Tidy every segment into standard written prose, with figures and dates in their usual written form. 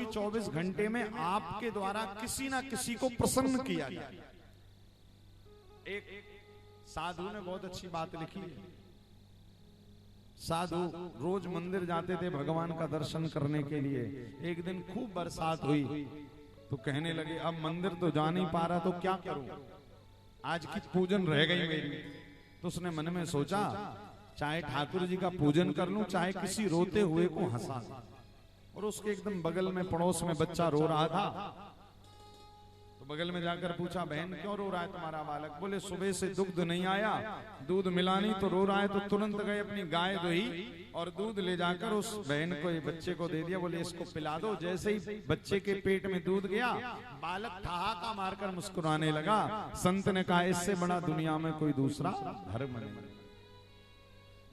कि 24 घंटे में आपके द्वारा किसी ना किसी को प्रसन्न किया जाए। एक साधु ने बहुत अच्छी बात लिखी है। साधु रोज मंदिर जाते थे भगवान का दर्शन करने के लिए। एक दिन खूब बरसात हुई तो कहने लगे अब मंदिर तो जा नहीं पा रहा तो क्या करूं, आज की पूजन रह गई मेरी। तो उसने मन में सोचा चाहे ठाकुर जी का पूजन कर लूं चाहे किसी रोते हुए को हंसा। और उसके एकदम बगल में पड़ोस में बच्चा रो रहा था तो बगल में जाकर पूछा बहन क्यों रो रहा है तुम्हारा बालक? बोले सुबह से दुग्ध नहीं आया, दूध मिला नहीं तो रो रहा है। तो तुरंत गए अपनी गाय दोही और दूध ले जाकर उस बहन को बच्चे को दे दिया। बोले इसको पिला दो। जैसे ही बच्चे के पेट में दूध गया बालक ठहाका मारकर मुस्कुराने लगा। संत ने कहा इससे बड़ा दुनिया में कोई दूसरा धर्म नहीं।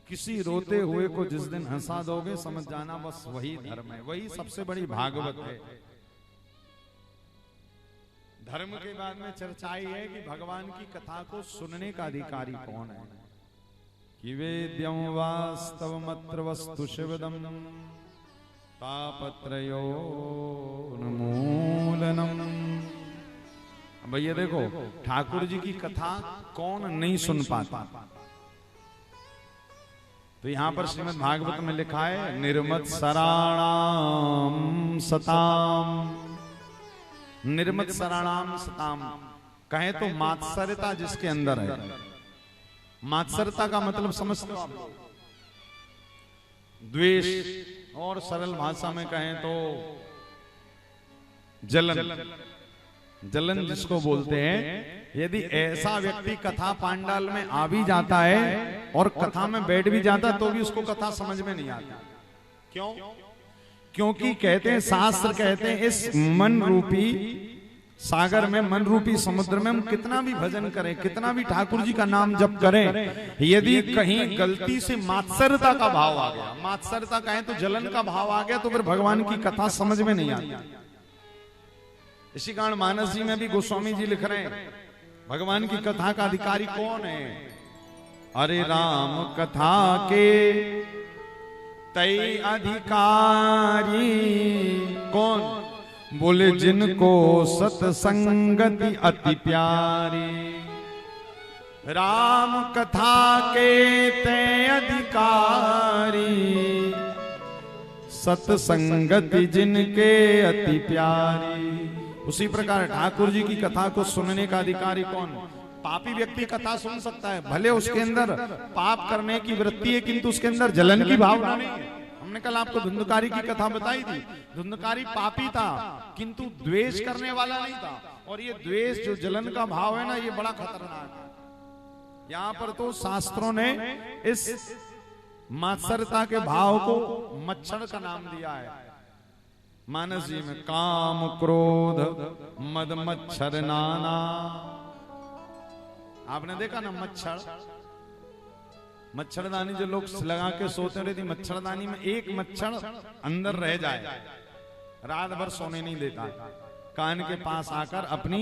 किसी रोते हुए को जिस दिन हंसा दोगे समझ जाना बस वही धर्म है, वही सबसे बड़ी भागवत है। धर्म के बाद में चर्चा ही है कि भगवान की कथा को सुनने का अधिकारी कौन है। कि वेद्यम वास्तवमत्र वस्तु शिवदम तापत्रयो उन्मूलनम। भैया देखो ठाकुर जी की कथा कौन नहीं सुन पाता। तो यहां पर श्रीमद् भागवत में लिखा है निर्मत सराणाम सताम। निर्मत सराणाम सताम कहे तो मात्सर्यता जिसके अंदर है। मात्सर्यता का मतलब समझते हो आप? द्वेष, और सरल भाषा में कहें तो जलन। जलन जिसको बोलते हैं। यदि ऐसा व्यक्ति कथा पांडाल में आ भी जाता है और कथा में बैठ भी जाता तो भी उसको कथा समझ में नहीं आती। क्यों? क्योंकि कहते हैं शास्त्र कहते हैं इस मन रूपी सागर में, मन रूपी समुद्र में हम कितना भी भजन करें, कितना भी ठाकुर जी का नाम जप करें, यदि कहीं गलती से मात्सर्यता का भाव आ गया, मात्सर्यता कहें तो जलन का भाव आ गया तो फिर भगवान की कथा समझ में नहीं आती। इसी कारण मानस जी में भी गोस्वामी जी लिख रहे हैं भगवान की कथा का अधिकारी कौन है? अरे राम कथा के तय अधिकारी कौन? बोले जिनको सत्संगति अति प्यारी। राम कथा के तय अधिकारी सत्संगति जिनके अति प्यारी। उसी प्रकार ठाकुर जी की कथा को सुनने का अधिकारी कौन? पापी व्यक्ति कथा सुन सकता है, भले उसके अंदर पाप करने की वृत्ति है किंतु उसके अंदर जलन की भावना नहीं है। हमने कल आपको धुंधकारी की कथा बताई थी। धुंधकारी पापी था किंतु द्वेष करने वाला नहीं था। और ये द्वेष जो जलन का भाव है ना, ये बड़ा खतरनाक है। यहाँ पर तो शास्त्रों ने इस मात्सर्यता के भाव को मच्छर का नाम दिया है। मानस जी में काम क्रोध मद मच्छर नाना। आपने देखा ना मच्छरदानी जो लोग लगा के सोते रहते, मच्छरदानी में एक मच्छर अंदर रह जाए रात भर सोने नहीं देता। कान के पास आकर अपनी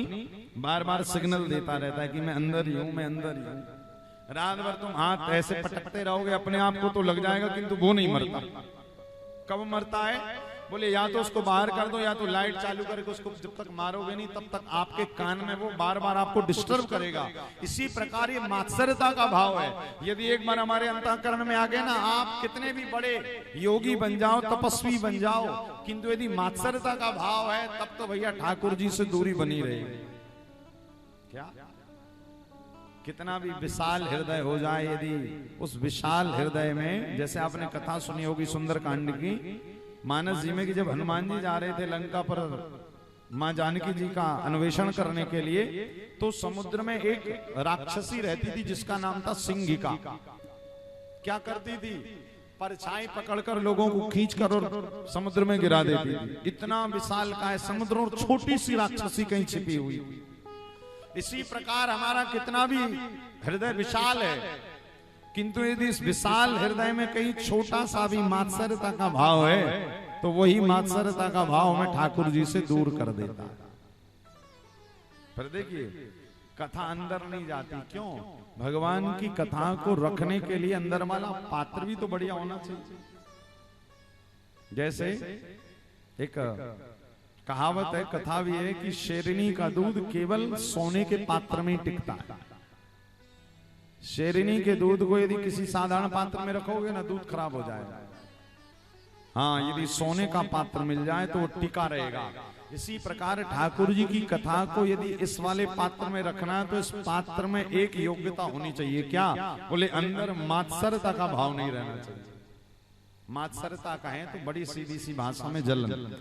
बार बार सिग्नल देता रहता है कि मैं अंदर ही हूं, मैं अंदर ही हूं। रात भर तुम हाथ ऐसे पटकते रहोगे अपने आप को तो लग जाएगा किंतु वो नहीं मरता। कब मरता है? बोले या तो उसको बाहर कर दो या तो लाइट चालू करके उसको जब तक मारोगे नहीं तब तक आपके कान में वो बार बार आपको डिस्टर्ब करेगा। इसी प्रकार ये मात्सर्यता का भाव है। यदि एक बार हमारे अंतःकरण में आ गए ना, आप कितने भी बड़े योगी बन जाओ, तपस्वी बन जाओ, किंतु यदि मात्सर्यता का भाव है तब तो भैया ठाकुर जी से दूरी बनी रहेगी। क्या कितना भी विशाल हृदय हो जाए, यदि उस विशाल हृदय में, जैसे आपने कथा सुनी होगी सुंदरकांड की मानस जी में कि जब हनुमान जी जा रहे थे लंका पर मां जानकी जी का अन्वेषण करने के लिए, तो समुद्र में एक राक्षसी रहती थी जिसका नाम था सिंहिका। क्या करती थी? परछाई पकड़कर लोगों को खींचकर और समुद्र में गिरा देती थी। इतना विशाल का है समुद्र और छोटी सी राक्षसी कहीं छिपी हुई। इसी प्रकार हमारा कितना भी हृदय विशाल है किंतु यदि इस विशाल हृदय में कहीं छोटा सा भी मात्सर्यता का भाव है तो वही मात्सर्यता का भाव हमें ठाकुर जी से दूर कर देता है। पर देखिए कथा अंदर नहीं जाती। क्यों? भगवान की कथा को रखने के लिए अंदर वाला पात्र भी तो बढ़िया होना चाहिए। जैसे एक कहावत है, कथा भी है कि शेरनी का दूध केवल सोने के पात्र में टिकता है। शेरनी के दूध को यदि किसी साधारण पात्र में रखोगे ना, दूध खराब हो जाएगा। हाँ, यदि सोने का पात्र मिल जाए तो वो टिका रहेगा। इसी प्रकार ठाकुर जी की कथा को यदि इस वाले पात्र में रखना है तो इस पात्र में एक योग्यता होनी चाहिए। क्या? बोले अंदर मात्सरता का भाव नहीं रहना चाहिए। मात्सरता कहें तो बड़ी सीधी सी भाषा में जलन।